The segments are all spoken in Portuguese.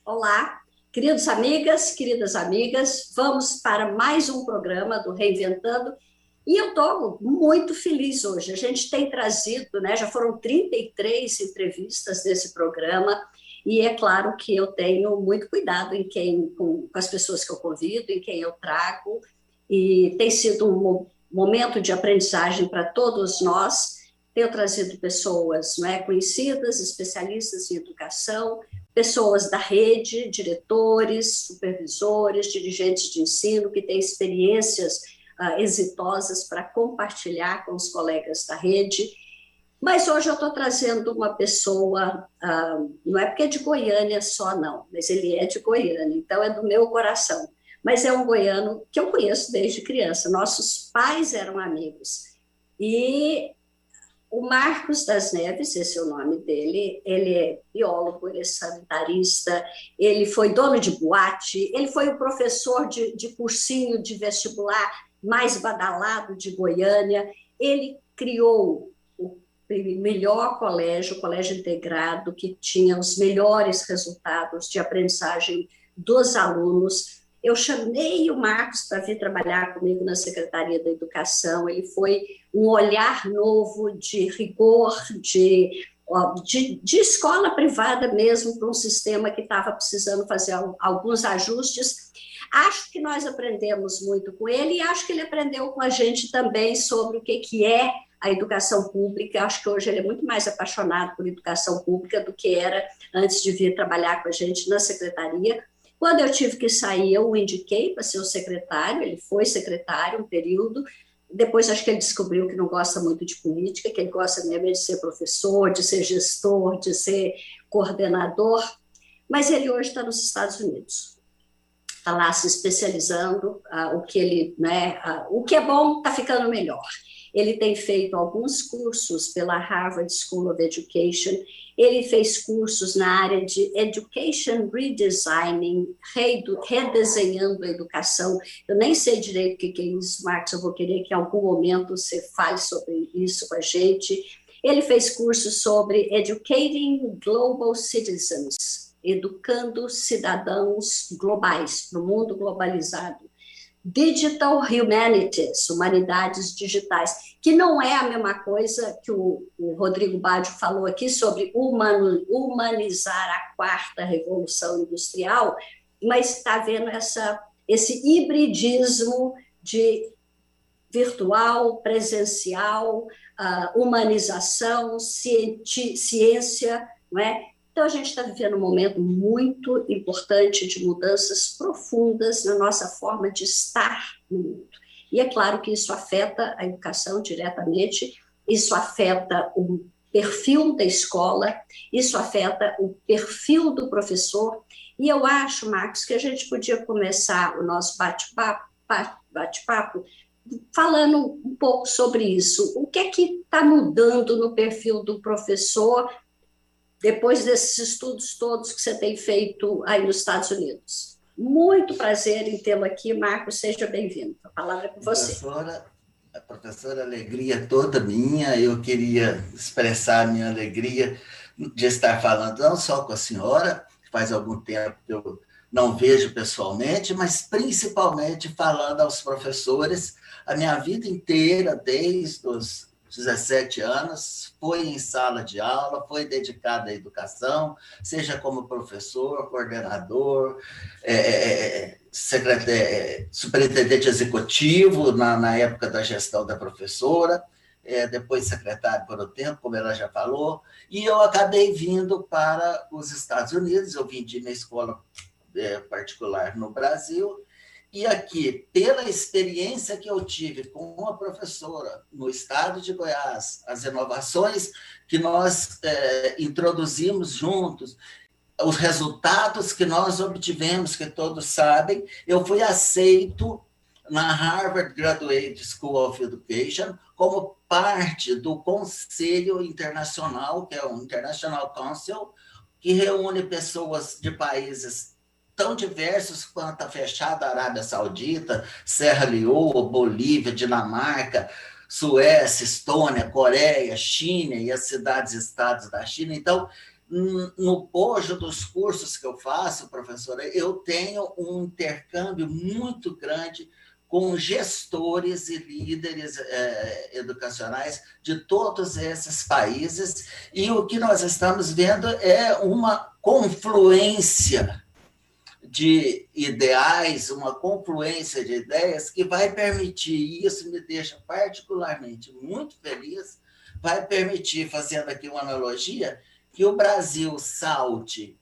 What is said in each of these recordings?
Olá, queridas amigas, vamos para mais um programa do Reinventando e eu estou muito feliz hoje. A gente tem trazido, né, já foram 33 entrevistas nesse programa e é claro que eu tenho muito cuidado com as pessoas que eu convido, em quem eu trago, e tem sido um momento de aprendizagem para todos nós. Tenho trazido pessoas, né, conhecidas, especialistas em educação, pessoas da rede, diretores, supervisores, dirigentes de ensino que têm experiências exitosas para compartilhar com os colegas da rede. Mas hoje eu estou trazendo uma pessoa, não é porque é de Goiânia só não, mas ele é de Goiânia, então é do meu coração. Mas é um goiano que eu conheço desde criança, nossos pais eram amigos. E o Marcos das Neves, esse é o nome dele, ele é biólogo, ele é sanitarista, ele foi dono de boate, ele foi o professor de cursinho de vestibular mais badalado de Goiânia, ele criou o melhor colégio, o colégio integrado, que tinha os melhores resultados de aprendizagem dos alunos. Eu chamei o Marcos para vir trabalhar comigo na Secretaria da Educação, ele foi um olhar novo de rigor, de escola privada mesmo, para um sistema que estava precisando fazer alguns ajustes. Acho que nós aprendemos muito com ele e acho que ele aprendeu com a gente também sobre o que é a educação pública. Acho que hoje ele é muito mais apaixonado por educação pública do que era antes de vir trabalhar com a gente na secretaria. Quando eu tive que sair, eu o indiquei para ser o secretário, ele foi secretário um período, depois acho que ele descobriu que não gosta muito de política, que ele gosta mesmo de ser professor, de ser gestor, de ser coordenador, mas ele hoje está nos Estados Unidos, está lá se especializando, o que é bom está ficando melhor. Ele tem feito alguns cursos pela Harvard School of Education, ele fez cursos na área de Education Redesigning, redesenhando a educação. Eu nem sei direito o que é isso, Marcos, eu vou querer que em algum momento você fale sobre isso com a gente. Ele fez cursos sobre Educating Global Citizens, educando cidadãos globais, no mundo globalizado. Digital Humanities, humanidades digitais, que não é a mesma coisa que o Rodrigo Baggio falou aqui sobre humanizar a quarta revolução industrial, mas está vendo esse hibridismo de virtual, presencial, humanização, ciência, não é? Então, a gente está vivendo um momento muito importante de mudanças profundas na nossa forma de estar no mundo. E é claro que isso afeta a educação diretamente, isso afeta o perfil da escola, isso afeta o perfil do professor. E eu acho, Marcos, que a gente podia começar o nosso bate-papo falando um pouco sobre isso. O que é que está mudando no perfil do professor depois desses estudos todos que você tem feito aí nos Estados Unidos? Muito prazer em tê-lo aqui, Marcos, seja bem-vindo. A palavra é com você. Professora, alegria toda minha. Eu queria expressar a minha alegria de estar falando não só com a senhora, que faz algum tempo que eu não vejo pessoalmente, mas principalmente falando aos professores. A minha vida inteira, desde os 17 anos, foi em sala de aula, foi dedicada à educação, seja como professor, coordenador, superintendente executivo na época da gestão da professora, depois secretário por um tempo, como ela já falou, e eu acabei vindo para os Estados Unidos. Eu vim de uma escola particular no Brasil, e aqui, pela experiência que eu tive com a professora no estado de Goiás, as inovações que nós introduzimos juntos, os resultados que nós obtivemos, que todos sabem, eu fui aceito na Harvard Graduate School of Education como parte do Conselho Internacional, que é o International Council, que reúne pessoas de países tão diversos quanto a fechada Arábia Saudita, Serra Leoa, Bolívia, Dinamarca, Suécia, Estônia, Coreia, China e as cidades-estados da China. Então, No bojo dos cursos que eu faço, professora, eu tenho um intercâmbio muito grande com gestores e líderes educacionais de todos esses países, e o que nós estamos vendo é uma confluência de ideais, uma confluência de ideias que vai permitir, e isso me deixa particularmente muito feliz, vai permitir, fazendo aqui uma analogia, que o Brasil salte,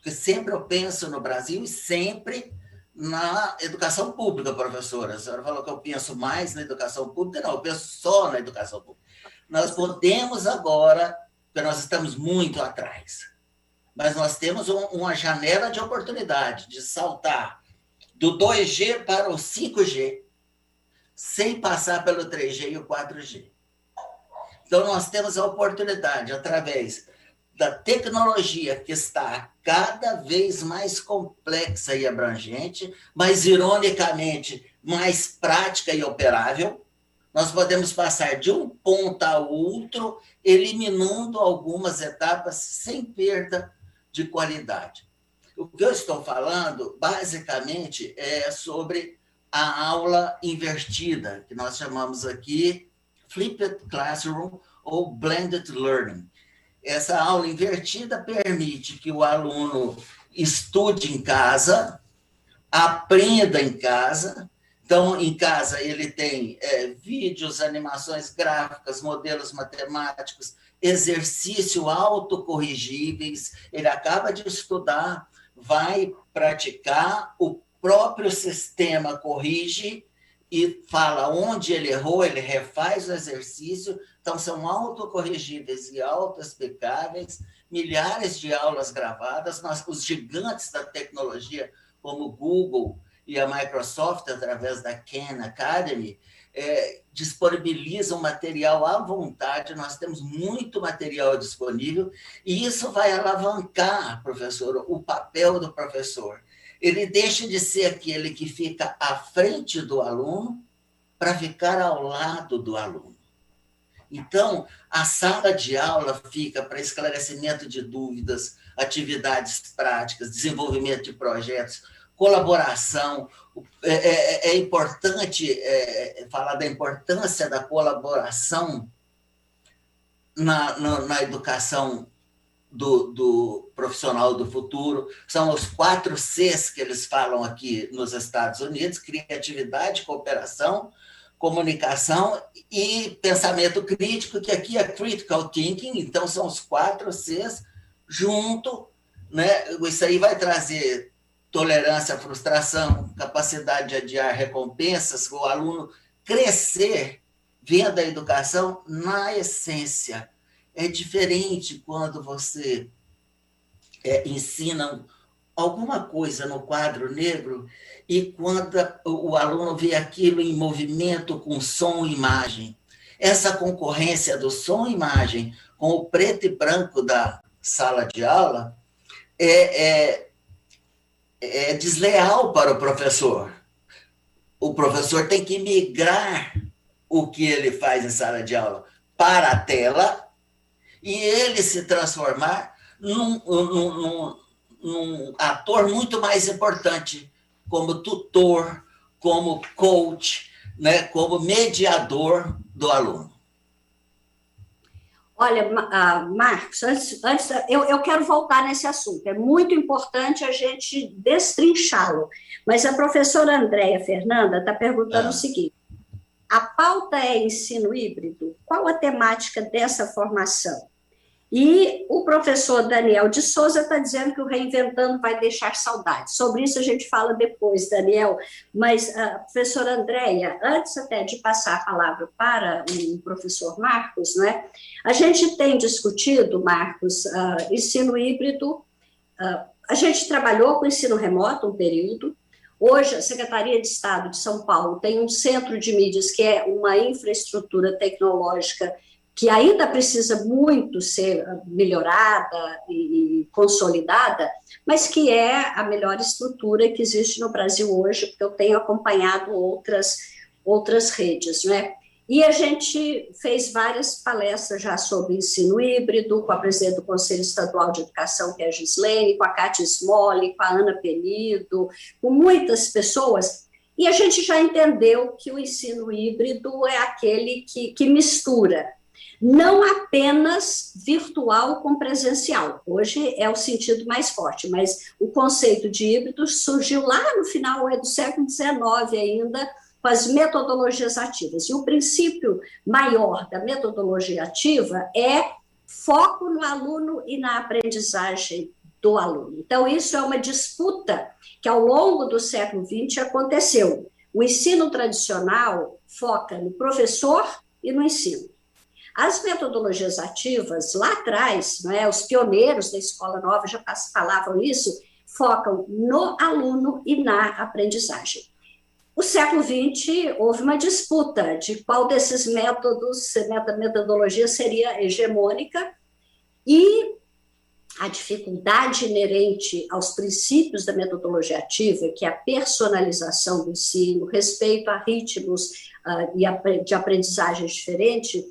que sempre eu penso no Brasil e sempre na educação pública, professora. A senhora falou que eu penso mais na educação pública, não, eu penso só na educação pública. Nós podemos agora, porque nós estamos muito atrás, mas nós temos uma janela de oportunidade de saltar do 2G para o 5G, sem passar pelo 3G e o 4G. Então, nós temos a oportunidade, através da tecnologia que está cada vez mais complexa e abrangente, mas, ironicamente, mais prática e operável, nós podemos passar de um ponto ao outro, eliminando algumas etapas sem perda de qualidade. O que eu estou falando, basicamente, é sobre a aula invertida, que nós chamamos aqui Flipped Classroom ou Blended Learning. Essa aula invertida permite que o aluno estude em casa, aprenda em casa. Então, em casa, ele tem vídeos, animações gráficas, modelos matemáticos, exercício autocorrigíveis. Ele acaba de estudar, vai praticar, o próprio sistema corrige e fala onde ele errou, ele refaz o exercício. Então, são autocorrigíveis e autoexplicáveis, milhares de aulas gravadas. Os gigantes da tecnologia, como o Google e a Microsoft, através da Khan Academy, disponibilizam material à vontade. Nós temos muito material disponível, e isso vai alavancar, professor, o papel do professor. Ele deixa de ser aquele que fica à frente do aluno para ficar ao lado do aluno. Então, a sala de aula fica para esclarecimento de dúvidas, atividades práticas, desenvolvimento de projetos, colaboração. É importante falar da importância da colaboração na educação do profissional do futuro. São os 4 Cs que eles falam aqui nos Estados Unidos: criatividade, cooperação, comunicação e pensamento crítico, que aqui é critical thinking. Então, são os 4 Cs junto, né? Isso aí vai trazer tolerância à frustração, capacidade de adiar recompensas, o aluno crescer vendo a educação na essência. É diferente quando você ensina alguma coisa no quadro negro e quando o aluno vê aquilo em movimento com som e imagem. Essa concorrência do som e imagem com o preto e branco da sala de aula é desleal para o professor. O professor tem que migrar o que ele faz em sala de aula para a tela e ele se transformar num ator muito mais importante, como tutor, como coach, né, como mediador do aluno. Olha, Marcos, antes eu quero voltar nesse assunto. É muito importante a gente destrinchá-lo. Mas a professora Andréia Fernanda está perguntando o seguinte: a pauta é ensino híbrido? Qual a temática dessa formação? E o professor Daniel de Souza está dizendo que o Reinventando vai deixar saudade. Sobre isso a gente fala depois, Daniel. Mas, professora Andréia, antes até de passar a palavra para o professor Marcos, né, a gente tem discutido, Marcos, ensino híbrido. A gente trabalhou com ensino remoto um período. Hoje, a Secretaria de Estado de São Paulo tem um centro de mídias que é uma infraestrutura tecnológica que ainda precisa muito ser melhorada e consolidada, mas que é a melhor estrutura que existe no Brasil hoje, porque eu tenho acompanhado outras redes, né? E a gente fez várias palestras já sobre ensino híbrido, com a presidente do Conselho Estadual de Educação, que é a Gislene, com a Cátia Smolli, com a Ana Penido, com muitas pessoas, e a gente já entendeu que o ensino híbrido é aquele que mistura, não apenas virtual com presencial. Hoje é o sentido mais forte, mas o conceito de híbrido surgiu lá no final do século XIX ainda, com as metodologias ativas. E o princípio maior da metodologia ativa é foco no aluno e na aprendizagem do aluno. Então, isso é uma disputa que, ao longo do século XX, aconteceu. O ensino tradicional foca no professor e no ensino. As metodologias ativas, lá atrás, os pioneiros da Escola Nova já falavam isso, focam no aluno e na aprendizagem. O século XX, houve uma disputa de qual desses métodos, metodologia seria hegemônica, e a dificuldade inerente aos princípios da metodologia ativa, que é a personalização do ensino, respeito a ritmos de aprendizagem diferente,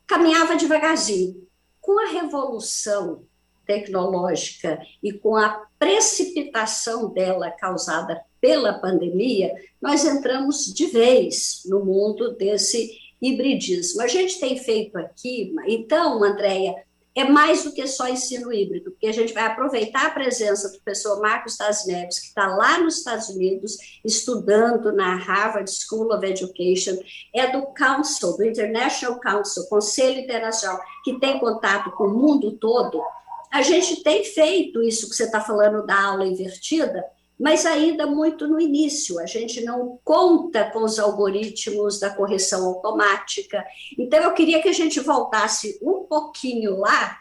caminhava devagarzinho. Com a revolução tecnológica e com a precipitação dela causada pela pandemia, nós entramos de vez no mundo desse hibridismo. A gente tem feito aqui, então, Andréia, é mais do que só ensino híbrido, porque a gente vai aproveitar a presença do professor Marcos Das Neves, que está lá nos Estados Unidos, estudando na Harvard School of Education, é do Council, do International Council, Conselho Internacional, que tem contato com o mundo todo. A gente tem feito isso que você está falando da aula invertida, mas ainda muito no início, a gente não conta com os algoritmos da correção automática. Então, eu queria que a gente voltasse um pouquinho lá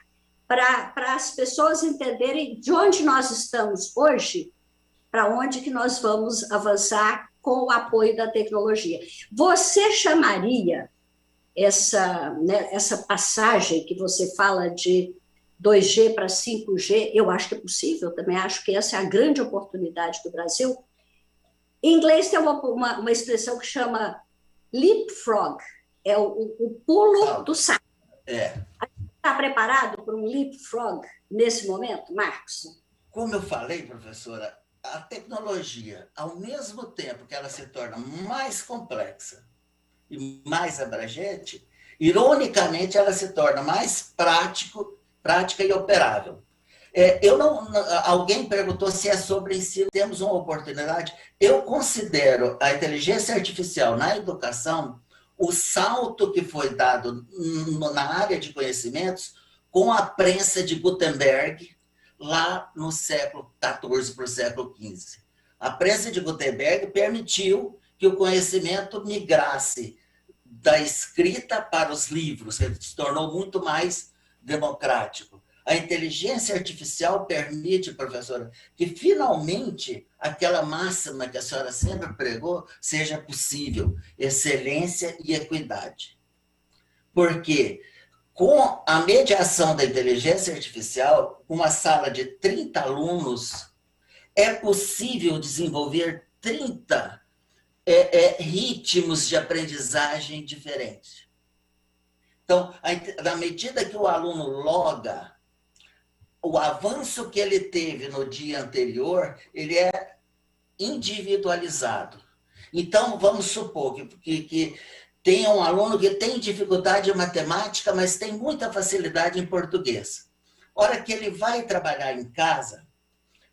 para as pessoas entenderem de onde nós estamos hoje, para onde que nós vamos avançar com o apoio da tecnologia. Você chamaria essa passagem que você fala de 2G para 5G, eu acho que é possível, também acho que essa é a grande oportunidade do Brasil. Em inglês tem uma expressão que chama leapfrog, é o pulo do sapo. Está preparado para um leapfrog nesse momento, Marcos? Como eu falei, professora, a tecnologia, ao mesmo tempo que ela se torna mais complexa e mais abrangente, ironicamente ela se torna mais prática e operável. Alguém perguntou se é sobre ensino, temos uma oportunidade. Eu considero a inteligência artificial na educação o salto que foi dado na área de conhecimentos com a prensa de Gutenberg, lá no século XIV para o século XV. A prensa de Gutenberg permitiu que o conhecimento migrasse da escrita para os livros, ele se tornou muito mais democrático. A inteligência artificial permite, professora, que finalmente aquela máxima que a senhora sempre pregou seja possível, excelência e equidade. Porque com a mediação da inteligência artificial, uma sala de 30 alunos, é possível desenvolver 30 ritmos de aprendizagem diferentes. Então, na medida que o aluno loga o avanço que ele teve no dia anterior, ele é individualizado. Então, vamos supor que tem um aluno que tem dificuldade em matemática, mas tem muita facilidade em português. A hora que ele vai trabalhar em casa,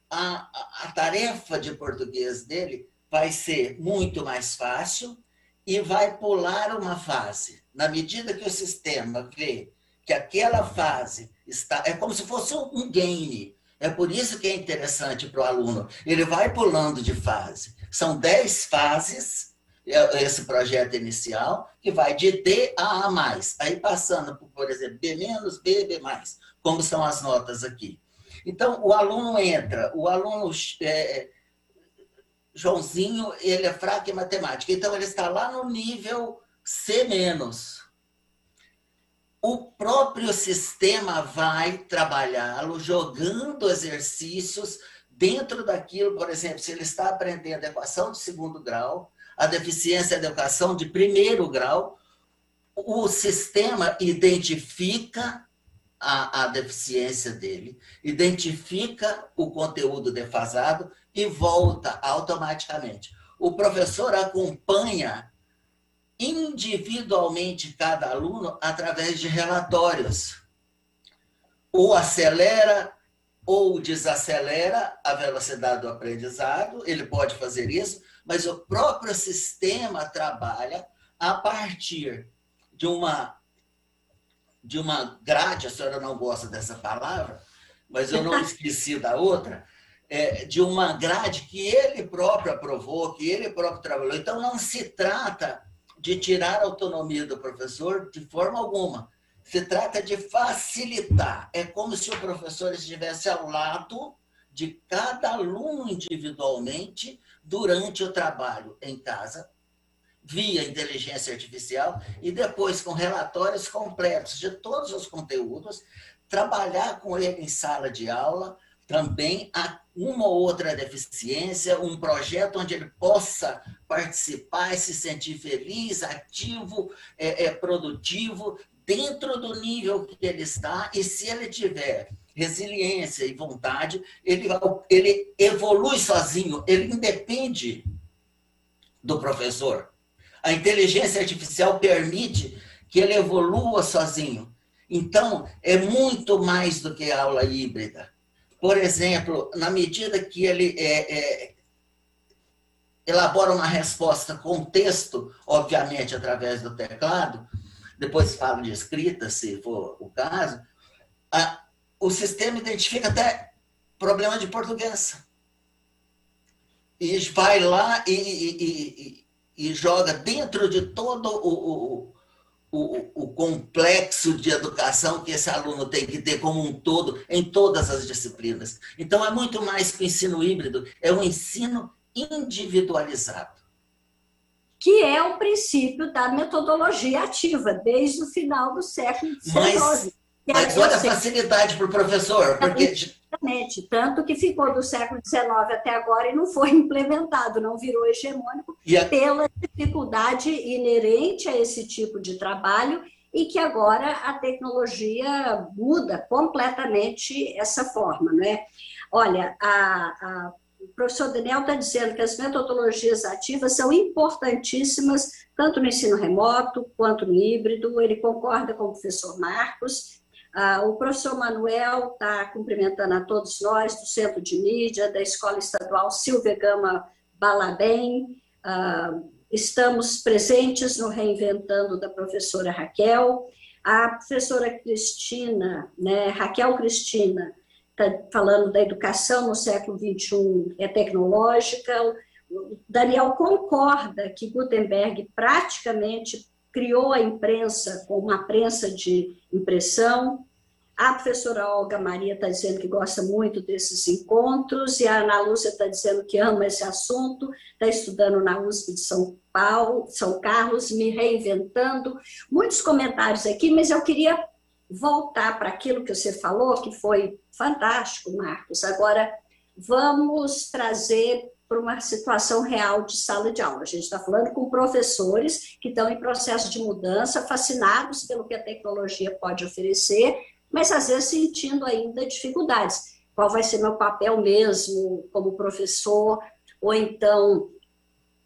a tarefa de português dele vai ser muito mais fácil e vai pular uma fase. Na medida que o sistema vê que aquela fase é como se fosse um game. É por isso que é interessante para o aluno. Ele vai pulando de fase. São 10 fases, esse projeto inicial, que vai de D a A+. Aí passando por exemplo, B-, B, B+, como são as notas aqui. Então, o aluno entra, o aluno Joãozinho, ele é fraco em matemática. Então, ele está lá no nível C-. O próprio sistema vai trabalhá-lo jogando exercícios dentro daquilo, por exemplo, se ele está aprendendo equação de segundo grau, a deficiência da educação de primeiro grau, o sistema identifica a deficiência dele, identifica o conteúdo defasado e volta automaticamente. O professor acompanha individualmente cada aluno através de relatórios. Ou acelera ou desacelera a velocidade do aprendizado, ele pode fazer isso, mas o próprio sistema trabalha a partir de uma grade, a senhora não gosta dessa palavra, mas eu não esqueci da outra, de uma grade que ele próprio aprovou, que ele próprio trabalhou. Então, não se trata de tirar a autonomia do professor de forma alguma. Se trata de facilitar. É como se o professor estivesse ao lado de cada aluno individualmente durante o trabalho em casa, via inteligência artificial, e depois com relatórios completos de todos os conteúdos, trabalhar com ele em sala de aula, também há uma ou outra deficiência, um projeto onde ele possa participar e se sentir feliz, ativo, produtivo, dentro do nível que ele está, e se ele tiver resiliência e vontade, ele evolui sozinho, ele independe do professor. A inteligência artificial permite que ele evolua sozinho. Então, é muito mais do que aula híbrida. Por exemplo, na medida que ele elabora uma resposta com texto, obviamente através do teclado, depois falo de escrita, se for o caso, o sistema identifica até problema de português. E vai lá e joga dentro de todo o complexo de educação que esse aluno tem que ter como um todo, em todas as disciplinas. Então, é muito mais que o ensino híbrido, é um ensino individualizado. Que é o princípio da metodologia ativa, desde o final do século XIX. Mas olha a facilidade para o professor, porque... Exatamente, tanto que ficou do século XIX até agora e não foi implementado, não virou hegemônico, pela dificuldade inerente a esse tipo de trabalho, e que agora a tecnologia muda completamente essa forma, né? Olha, o professor Daniel está dizendo que as metodologias ativas são importantíssimas, tanto no ensino remoto quanto no híbrido. Ele concorda com o professor Marcos. O professor Manuel está cumprimentando a todos nós, do Centro de Mídia, da Escola Estadual Silvia Gama Balabem. Estamos presentes no Reinventando da professora Raquel. A professora Cristina, né, Raquel Cristina, está falando da educação no século XXI é tecnológica. O Daniel concorda que Gutenberg praticamente criou a imprensa com uma prensa de impressão. A professora Olga Maria está dizendo que gosta muito desses encontros, e a Ana Lúcia está dizendo que ama esse assunto, está estudando na USP de São Carlos, me reinventando. Muitos comentários aqui, mas eu queria voltar para aquilo que você falou, que foi fantástico, Marcos. Agora, vamos trazer para uma situação real de sala de aula. A gente está falando com professores que estão em processo de mudança, fascinados pelo que a tecnologia pode oferecer, mas às vezes sentindo ainda dificuldades. Qual vai ser meu papel mesmo como professor? Ou então,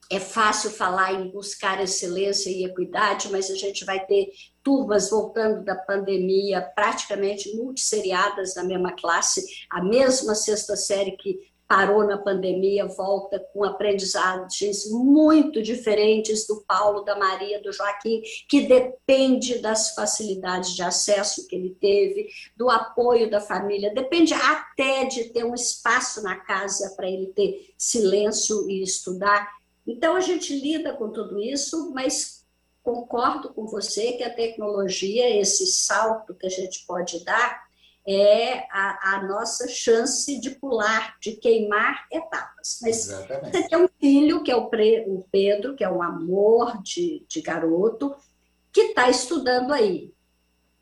é fácil falar em buscar excelência e equidade, mas a gente vai ter turmas voltando da pandemia, praticamente multisseriadas na mesma classe, a mesma sexta série que parou na pandemia, volta com aprendizagens muito diferentes do Paulo, da Maria, do Joaquim, que depende das facilidades de acesso que ele teve, do apoio da família, depende até de ter um espaço na casa para ele ter silêncio e estudar. Então, a gente lida com tudo isso, mas concordo com você que a tecnologia, esse salto que a gente pode dar, é a nossa chance de pular, de queimar etapas. Mas exatamente. Você tem um filho, que é o Pedro, que é um amor de garoto, que está estudando aí.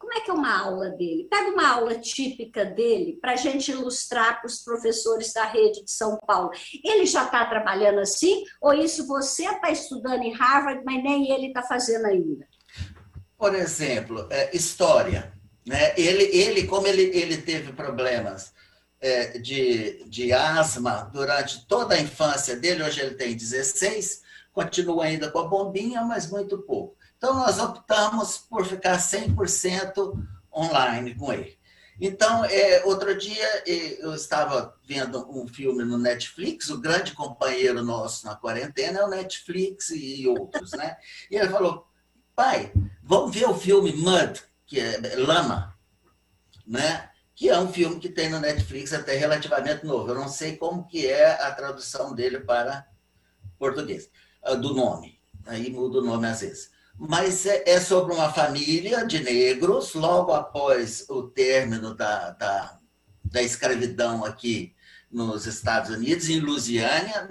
como é que é uma aula dele? Pega uma aula típica dele para a gente ilustrar para os professores da rede de São Paulo. Ele já está trabalhando assim? Ou isso você está estudando em Harvard, mas nem ele está fazendo ainda? Por exemplo, história. Né? Como ele teve problemas de asma durante toda a infância dele, hoje ele tem 16, continua ainda com a bombinha, mas muito pouco. Então, nós optamos por ficar 100% online com ele. Então, outro dia, eu estava vendo um filme no Netflix, o grande companheiro nosso na quarentena é o Netflix e outros, né? E ele falou, pai, vamos ver o filme Mud, que é Lama, né? Que é um filme que tem no Netflix até relativamente novo. Eu não sei como que é a tradução dele para português, do nome. Aí muda o nome às vezes. Mas é sobre uma família de negros, logo após o término da escravidão aqui nos Estados Unidos, em Louisiana,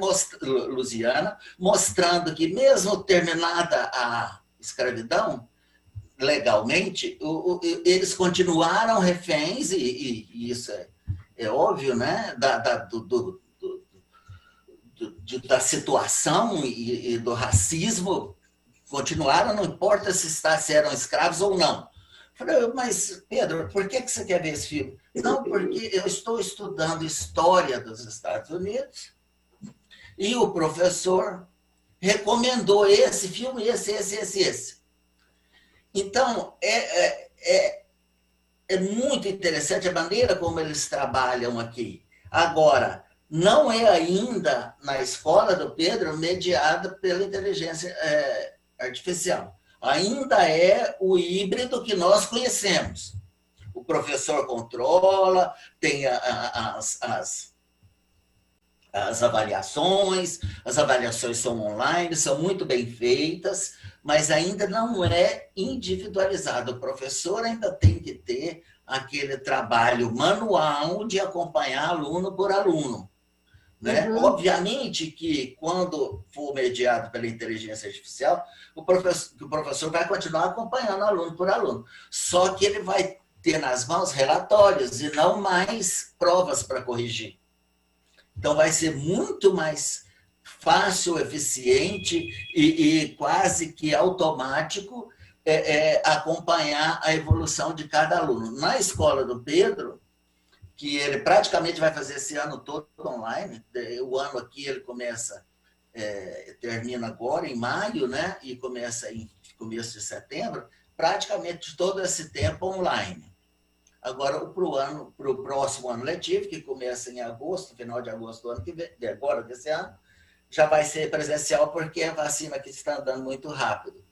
mostrando que mesmo terminada a escravidão, legalmente, eles continuaram reféns, e isso é óbvio, né? Da situação e do racismo, continuaram, não importa se eram escravos ou não. Falei, mas, Pedro, por que você quer ver esse filme? Não, porque eu estou estudando história dos Estados Unidos e o professor recomendou esse filme, esse. Então, é muito interessante a maneira como eles trabalham aqui. Agora, não é ainda, na escola do Pedro, mediada pela inteligência artificial. Ainda é o híbrido que nós conhecemos. O professor controla, tem as avaliações são online, são muito bem feitas, mas ainda não é individualizado. O professor ainda tem que ter aquele trabalho manual de acompanhar aluno por aluno. Né? Uhum. Obviamente que, quando for mediado pela inteligência artificial, o professor vai continuar acompanhando aluno por aluno. Só que ele vai ter nas mãos relatórios e não mais provas para corrigir. Então, vai ser muito mais fácil, eficiente e quase que automático acompanhar a evolução de cada aluno. Na escola do Pedro, que ele praticamente vai fazer esse ano todo online, o ano aqui ele termina agora em maio, né? E começa em começo de setembro, praticamente todo esse tempo online. Agora, para o próximo ano letivo, que começa em agosto, final de agosto do ano que vem, agora desse ano, já vai ser presencial, porque a vacina aqui está andando muito rápido.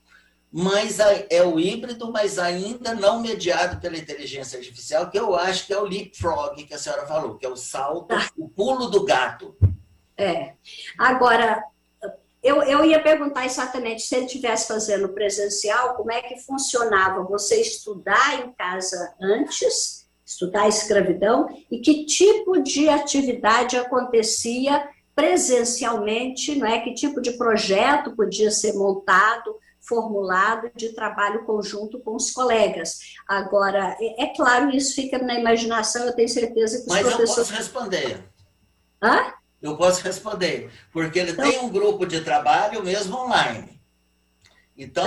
Mas é o híbrido, mas ainda não mediado pela inteligência artificial, que eu acho que é o leapfrog que a senhora falou, que é o salto, o pulo do gato. Agora, eu ia perguntar exatamente, se ele estivesse fazendo presencial, como é que funcionava você estudar em casa antes, estudar a escravidão, e que tipo de atividade acontecia presencialmente, não é? Que tipo de projeto podia ser montado, formulado de trabalho conjunto com os colegas. Agora, é claro, isso fica na imaginação, eu tenho certeza que os professores... Mas eu posso responder. Hã? Eu posso responder, porque ele tem um grupo de trabalho mesmo online. Então,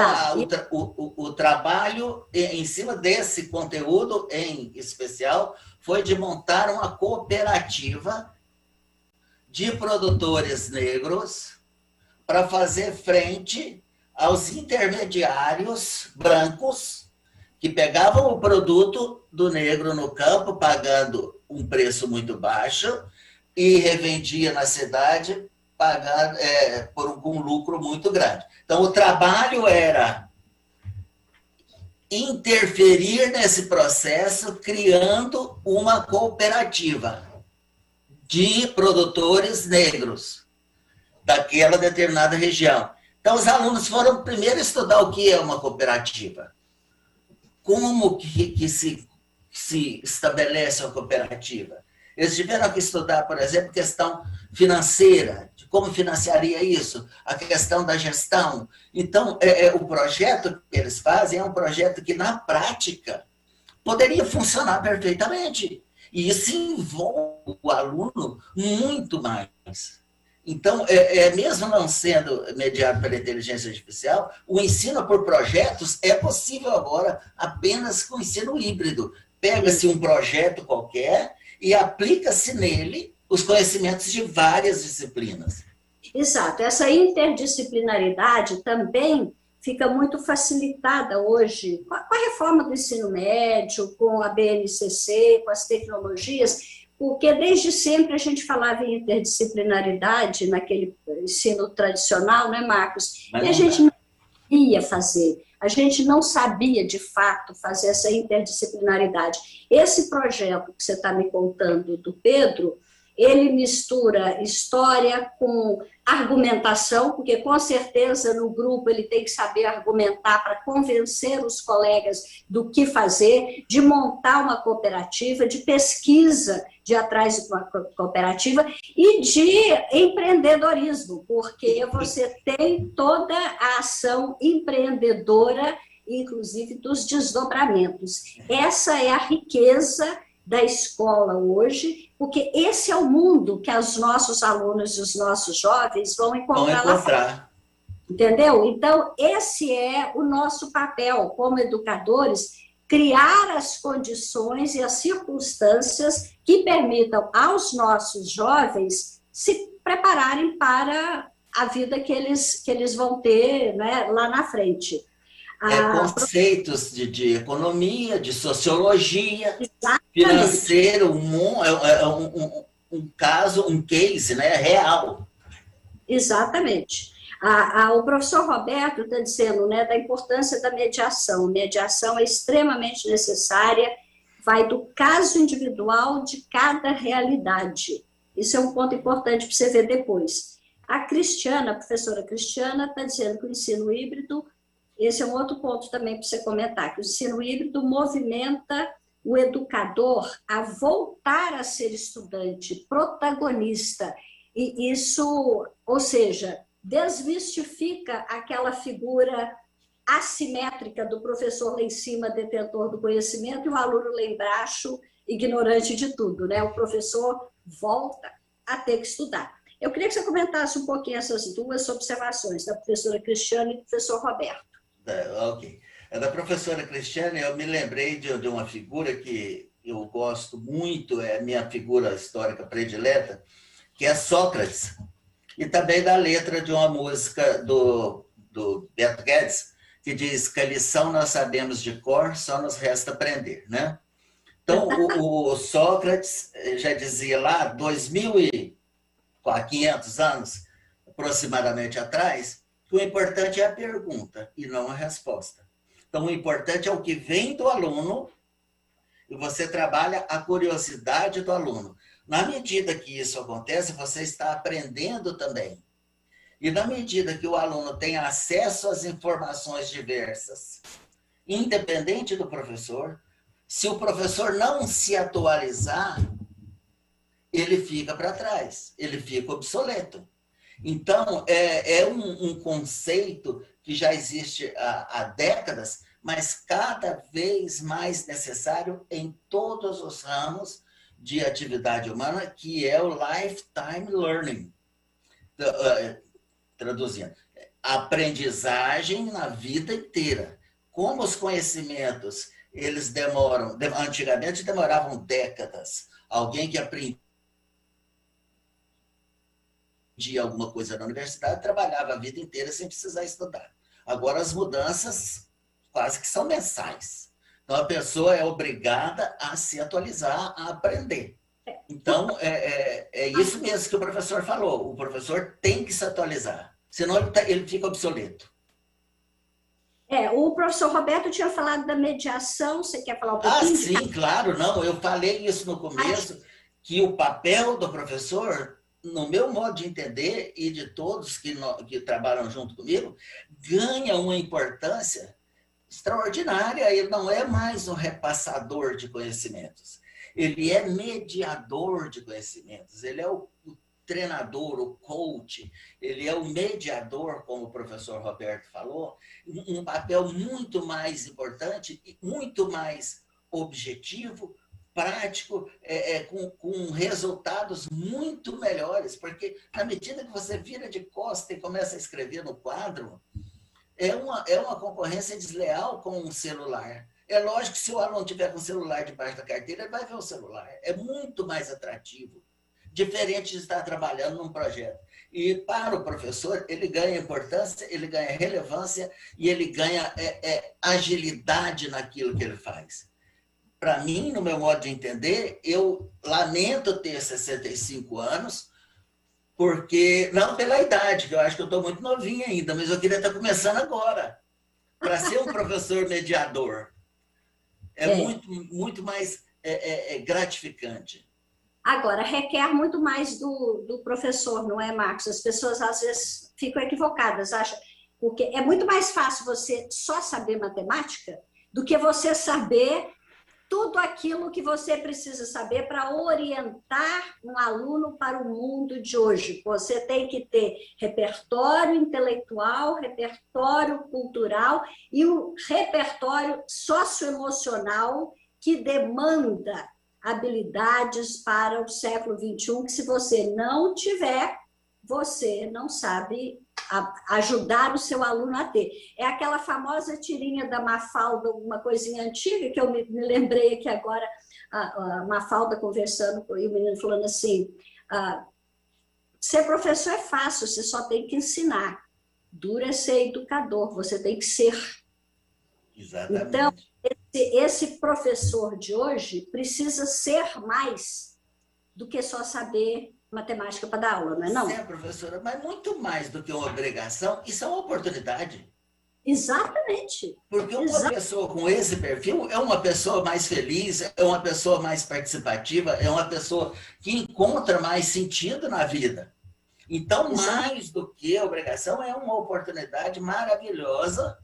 o trabalho em cima desse conteúdo em especial foi de montar uma cooperativa de produtores negros para fazer frente aos intermediários brancos que pegavam o produto do negro no campo, pagando um preço muito baixo, e revendia na cidade, pagando, com um lucro muito grande. Então, o trabalho era interferir nesse processo, criando uma cooperativa de produtores negros daquela determinada região. Então, os alunos foram primeiro estudar o que é uma cooperativa. Como que se estabelece uma cooperativa? Eles tiveram que estudar, por exemplo, questão financeira, de como financiaria isso, a questão da gestão. Então, o projeto que eles fazem é um projeto que, na prática, poderia funcionar perfeitamente. E isso envolve o aluno muito mais. Então, mesmo não sendo mediado pela inteligência artificial, o ensino por projetos é possível agora apenas com o ensino híbrido. Pega-se um projeto qualquer e aplica-se nele os conhecimentos de várias disciplinas. Exato. Essa interdisciplinaridade também fica muito facilitada hoje com a reforma do ensino médio, com a BNCC, com as tecnologias, porque desde sempre a gente falava em interdisciplinaridade naquele ensino tradicional, né, Marcos? E a gente não ia fazer, a gente não sabia, de fato, fazer essa interdisciplinaridade. Esse projeto que você está me contando do Pedro, ele mistura história com argumentação, porque com certeza no grupo ele tem que saber argumentar para convencer os colegas do que fazer, de montar uma cooperativa, de pesquisa de atrás de uma cooperativa e de empreendedorismo, porque você tem toda a ação empreendedora, inclusive dos desdobramentos. Essa é a riqueza da escola hoje, porque esse é o mundo que os nossos alunos e os nossos jovens vão encontrar lá fora. Entendeu? Então, esse é o nosso papel como educadores, criar as condições e as circunstâncias que permitam aos nossos jovens se prepararem para a vida que eles vão ter, né, lá na frente. Conceitos de economia, de sociologia, financeiro, um caso, um case, né, real. Exatamente. O professor Roberto está dizendo, né, da importância da mediação. Mediação é extremamente necessária, vai do caso individual de cada realidade. Isso é um ponto importante para você ver depois. A professora Cristiana, está dizendo que o ensino híbrido, esse é um outro ponto também para você comentar, que o ensino híbrido movimenta o educador a voltar a ser estudante, protagonista. E isso, ou seja, desmistifica aquela figura assimétrica do professor lá em cima, detentor do conhecimento, e o aluno lá embaixo, ignorante de tudo, né? O professor volta a ter que estudar. Eu queria que você comentasse um pouquinho essas duas observações, da professora Cristiane e do professor Roberto. Ok. Da professora Cristiane, eu me lembrei de uma figura que eu gosto muito, é a minha figura histórica predileta, que é Sócrates, e também da letra de uma música do Beto Guedes, que diz que a lição nós sabemos de cor, só nos resta aprender, né? Então, o Sócrates já dizia lá, 2.500 anos aproximadamente atrás, que o importante é a pergunta e não a resposta. Então, o importante é o que vem do aluno e você trabalha a curiosidade do aluno. Na medida que isso acontece, você está aprendendo também. E na medida que o aluno tem acesso às informações diversas, independente do professor, se o professor não se atualizar, ele fica para trás, ele fica obsoleto. Então, é um conceito que já existe há décadas, mas cada vez mais necessário em todos os ramos de atividade humana, que é o lifetime learning. Traduzindo, aprendizagem na vida inteira. Como os conhecimentos, eles antigamente demoravam décadas. Alguém que aprendia alguma coisa na universidade trabalhava a vida inteira sem precisar estudar. Agora as mudanças quase que são mensais. Então a pessoa é obrigada a se atualizar, a aprender. Então é isso mesmo que o professor falou. O professor tem que se atualizar, senão ele fica obsoleto. O professor Roberto tinha falado da mediação, você quer falar um pouquinho? Sim, claro, não, eu falei isso no começo, que o papel do professor, no meu modo de entender, e de todos que trabalham junto comigo, ganha uma importância extraordinária. Ele não é mais um repassador de conhecimentos, ele é mediador de conhecimentos, ele é o treinador, o coach, ele é o mediador, como o professor Roberto falou, um papel muito mais importante e muito mais objetivo, prático, com resultados muito melhores, porque na medida que você vira de costa e começa a escrever no quadro, é uma concorrência desleal com um celular. É lógico que se o aluno tiver com o celular debaixo da carteira, ele vai ver o celular. É muito mais atrativo, diferente de estar trabalhando num projeto. E para o professor, ele ganha importância, ele ganha relevância e ele ganha agilidade naquilo que ele faz. Para mim, no meu modo de entender, eu lamento ter 65 anos, porque, não pela idade, que eu acho que eu estou muito novinha ainda, mas eu queria estar começando agora, para ser um professor mediador. Muito mais gratificante. Agora, requer muito mais do professor, não é, Marcos? As pessoas, às vezes, ficam equivocadas, acham, porque é muito mais fácil você só saber matemática do que você saber tudo aquilo que você precisa saber para orientar um aluno para o mundo de hoje. Você tem que ter repertório intelectual, repertório cultural e um repertório socioemocional que demanda habilidades para o século XXI, que se você não tiver, você não sabe ajudar o seu aluno a ter. É aquela famosa tirinha da Mafalda, uma coisinha antiga, que eu me lembrei aqui agora, a Mafalda conversando com o menino, falando assim, ser professor é fácil, você só tem que ensinar. Duro é ser educador, você tem que ser. Exatamente. Então, esse professor de hoje precisa ser mais do que só saber matemática para dar aula, não é não? Sim, professora, mas muito mais do que uma obrigação, isso é uma oportunidade. Exatamente. Porque uma pessoa com esse perfil é uma pessoa mais feliz, é uma pessoa mais participativa, é uma pessoa que encontra mais sentido na vida. Então, mais do que obrigação, é uma oportunidade maravilhosa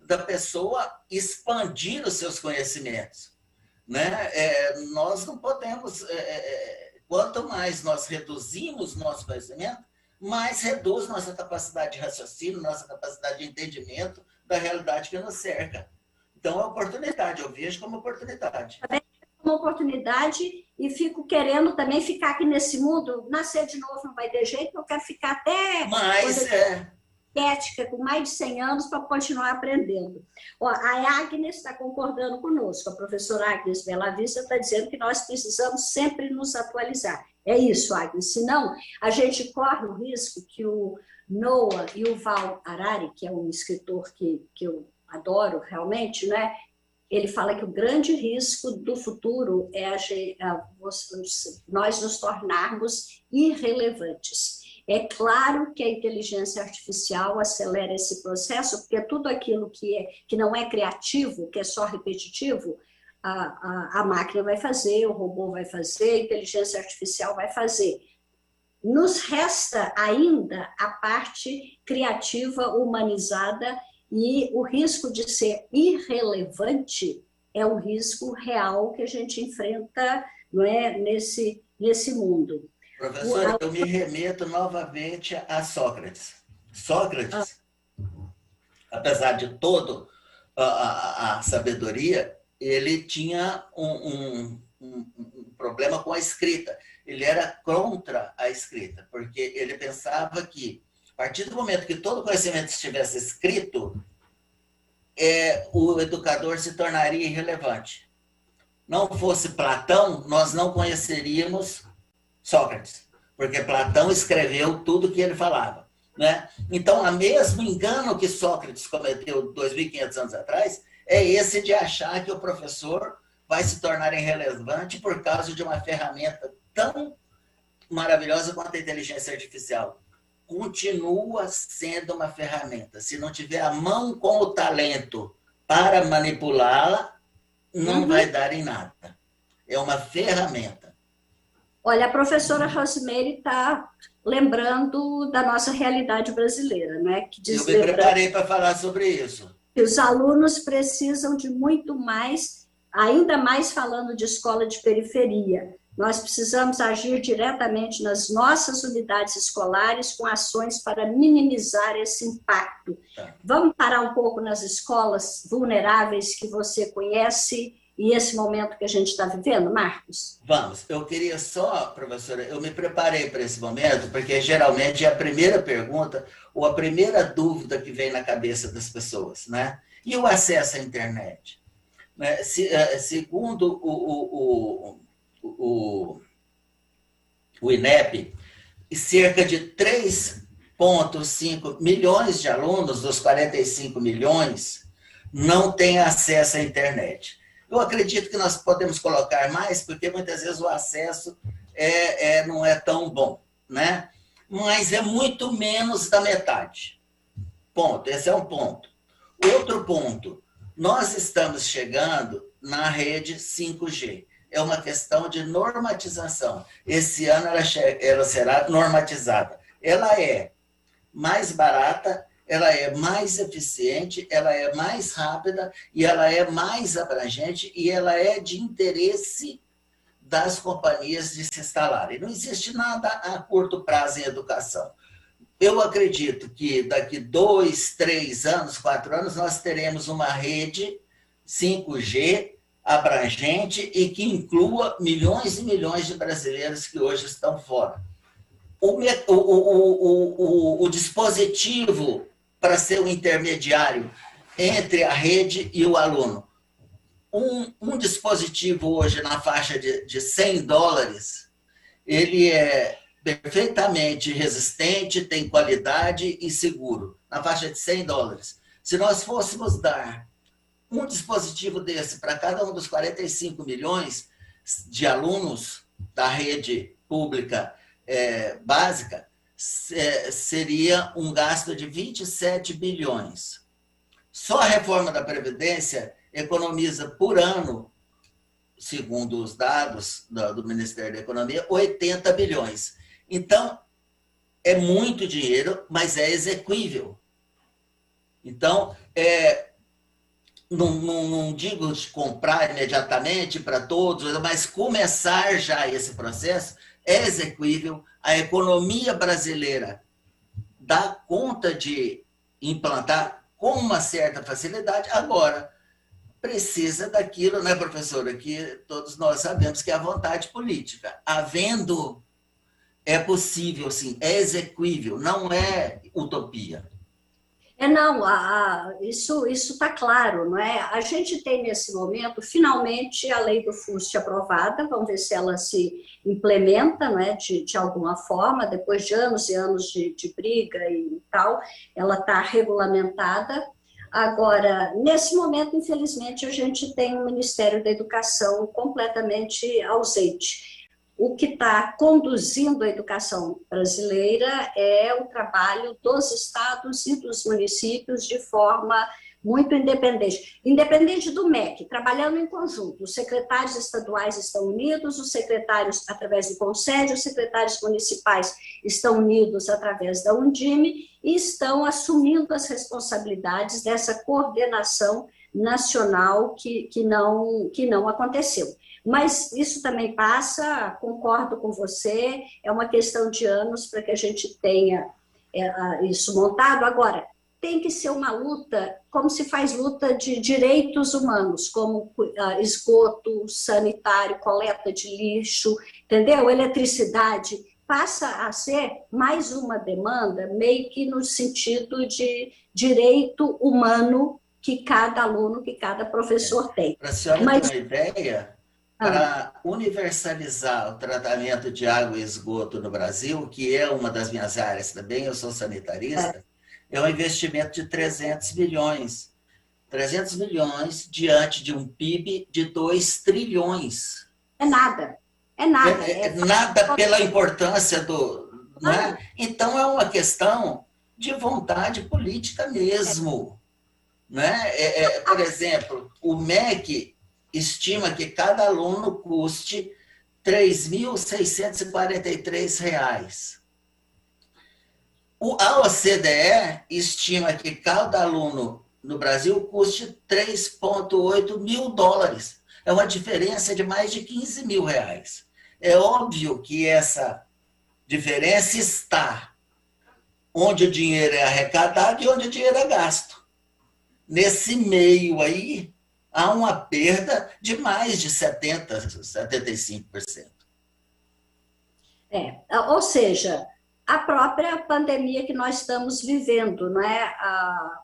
da pessoa expandir os seus conhecimentos. Né? Nós não podemos... Quanto mais nós reduzimos nosso conhecimento, mais reduz nossa capacidade de raciocínio, nossa capacidade de entendimento da realidade que nos cerca. Então, é oportunidade, eu vejo como oportunidade. Uma oportunidade e fico querendo também ficar aqui nesse mundo, nascer de novo não vai ter jeito, eu quero ficar até... Mas ética, com mais de 100 anos, para continuar aprendendo. Ó, a Agnes está concordando conosco, a professora Agnes Bela Vista está dizendo que nós precisamos sempre nos atualizar. É isso, Agnes, senão a gente corre o risco que o Noah Yuval Harari, que é um escritor que eu adoro realmente, né? Ele fala que o grande risco do futuro é nós nos tornarmos irrelevantes. É claro que a inteligência artificial acelera esse processo, porque tudo aquilo que não é criativo, que é só repetitivo, a máquina vai fazer, o robô vai fazer, a inteligência artificial vai fazer. Nos resta ainda a parte criativa, humanizada, e o risco de ser irrelevante é um risco real que a gente enfrenta, não é, nesse mundo. Professora, eu me remeto novamente a Sócrates. Sócrates, apesar de toda a sabedoria, ele tinha um problema com a escrita. Ele era contra a escrita, porque ele pensava que, a partir do momento que todo conhecimento estivesse escrito, o educador se tornaria irrelevante. Não fosse Platão, nós não conheceríamos Sócrates, porque Platão escreveu tudo que ele falava. Né? Então, o mesmo engano que Sócrates cometeu 2.500 anos atrás é esse de achar que o professor vai se tornar irrelevante por causa de uma ferramenta tão maravilhosa quanto a inteligência artificial. Continua sendo uma ferramenta. Se não tiver a mão com o talento para manipulá-la, não vai dar em nada. É uma ferramenta. Olha, a professora Rosemary está lembrando da nossa realidade brasileira, né? Eu me preparei para falar sobre isso. Que os alunos precisam de muito mais, ainda mais falando de escola de periferia. Nós precisamos agir diretamente nas nossas unidades escolares com ações para minimizar esse impacto. Tá. Vamos parar um pouco nas escolas vulneráveis que você conhece e esse momento que a gente está vivendo, Marcos? Vamos. Eu queria só, professora, eu me preparei para esse momento, porque geralmente é a primeira pergunta ou a primeira dúvida que vem na cabeça das pessoas, né? E o acesso à internet? Né? Segundo o INEP, cerca de 3,5 milhões de alunos, dos 45 milhões, não têm acesso à internet. Eu acredito que nós podemos colocar mais, porque muitas vezes o acesso não é tão bom, né? Mas é muito menos da metade. Ponto. Esse é um ponto. Outro ponto, nós estamos chegando na rede 5G. É uma questão de normatização. Esse ano ela será normatizada. Ela é mais barata, ela é mais eficiente, ela é mais rápida e ela é mais abrangente e ela é de interesse das companhias de se instalarem. Não existe nada a curto prazo em educação. Eu acredito que daqui 2, 3 anos, 4 anos, nós teremos uma rede 5G abrangente e que inclua milhões e milhões de brasileiros que hoje estão fora. O dispositivo para ser o intermediário entre a rede e o aluno. Um dispositivo hoje na faixa de $100, ele é perfeitamente resistente, tem qualidade e seguro, na faixa de $100. Se nós fôssemos dar um dispositivo desse para cada um dos 45 milhões de alunos da rede pública básica, seria um gasto de 27 bilhões. Só a reforma da Previdência economiza por ano, segundo os dados do Ministério da Economia, 80 bilhões. Então, é muito dinheiro, mas é exequível. Então, não digo de comprar imediatamente para todos, mas começar já esse processo é exequível. A economia brasileira dá conta de implantar com uma certa facilidade. Agora, precisa daquilo, né, professora, que todos nós sabemos que é a vontade política. Havendo, é possível, sim, é exequível, não é utopia. Não, isso está claro, não é? A gente tem nesse momento, finalmente, a lei do FUST aprovada, vamos ver se ela se implementa, não é? De alguma forma, depois de anos e anos de briga e tal, ela está regulamentada. Agora, nesse momento, infelizmente, a gente tem um Ministério da Educação completamente ausente. O que está conduzindo a educação brasileira é o trabalho dos estados e dos municípios de forma muito independente. Independente do MEC, trabalhando em conjunto. Os secretários estaduais estão unidos, os secretários através do Conselho, os secretários municipais estão unidos através da Undime e estão assumindo as responsabilidades dessa coordenação nacional que não aconteceu. Mas isso também passa, concordo com você, é uma questão de anos para que a gente tenha isso montado. Agora, tem que ser uma luta, como se faz luta de direitos humanos, como esgoto sanitário, coleta de lixo, entendeu? Eletricidade, passa a ser mais uma demanda, meio que no sentido de direito humano que cada aluno, que cada professor tem. Para a senhora ter uma ideia, para universalizar o tratamento de água e esgoto no Brasil, que é uma das minhas áreas também, eu sou sanitarista, é um investimento de 300 milhões. 300 milhões diante de um PIB de 2 trilhões. É nada. É nada. É nada pela importância do... Né? Então, é uma questão de vontade política mesmo. Né? Por exemplo, o MEC estima que cada aluno custe R$ 3.643. A OCDE estima que cada aluno no Brasil custe $3,8 mil. É uma diferença de mais de R$15 mil. É óbvio que essa diferença está onde o dinheiro é arrecadado e onde o dinheiro é gasto. Nesse meio aí, há uma perda de mais de 75%. Ou seja, a própria pandemia que nós estamos vivendo, não é?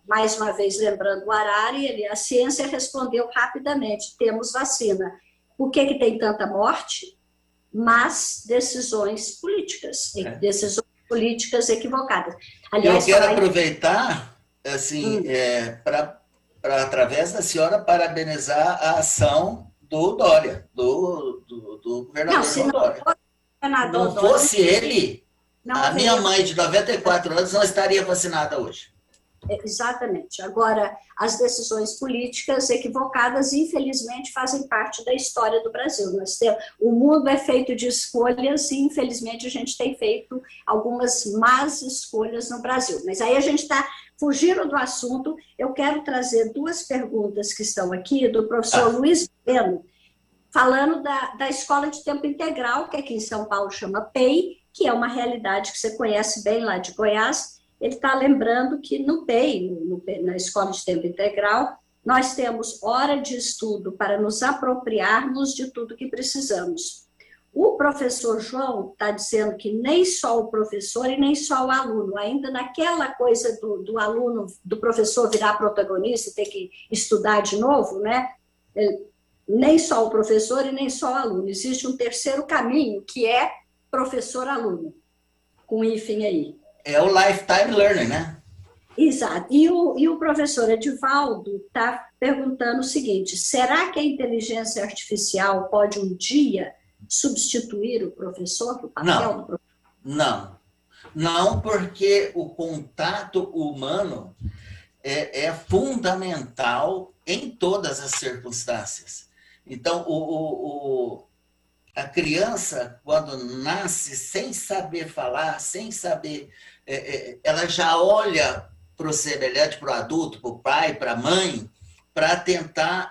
Mais uma vez, lembrando o Harari, a ciência respondeu rapidamente, temos vacina. Por que tem tanta morte? Mas decisões políticas, decisões políticas equivocadas. Aliás, eu quero aproveitar, assim, para, através da senhora, parabenizar a ação do Dória, do governador João Dória. Não fosse ele, a minha mãe de 94 anos não estaria vacinada hoje. Exatamente. Agora, as decisões políticas equivocadas, infelizmente, fazem parte da história do Brasil. O mundo é feito de escolhas e, infelizmente, a gente tem feito algumas más escolhas no Brasil. Mas aí a gente está fugindo do assunto. Eu quero trazer duas perguntas que estão aqui, do professor Luiz Bueno, falando da escola de tempo integral, que aqui em São Paulo chama PEI, que é uma realidade que você conhece bem lá de Goiás. Ele está lembrando que no PEI, na Escola de Tempo Integral, nós temos hora de estudo para nos apropriarmos de tudo que precisamos. O professor João está dizendo que nem só o professor e nem só o aluno, ainda naquela coisa do aluno, do professor virar protagonista e ter que estudar de novo, né? Nem só o professor e nem só o aluno. Existe um terceiro caminho, que é professor-aluno, com hífen aí. É o lifetime learning, né? Exato. E o professor Edivaldo está perguntando o seguinte: será que a inteligência artificial pode um dia substituir o professor, o papel do professor? Não, porque o contato humano é fundamental em todas as circunstâncias. Então, a criança, quando nasce sem saber falar, sem saber, ela já olha para o semelhante, para o adulto, para o pai, para a mãe, para tentar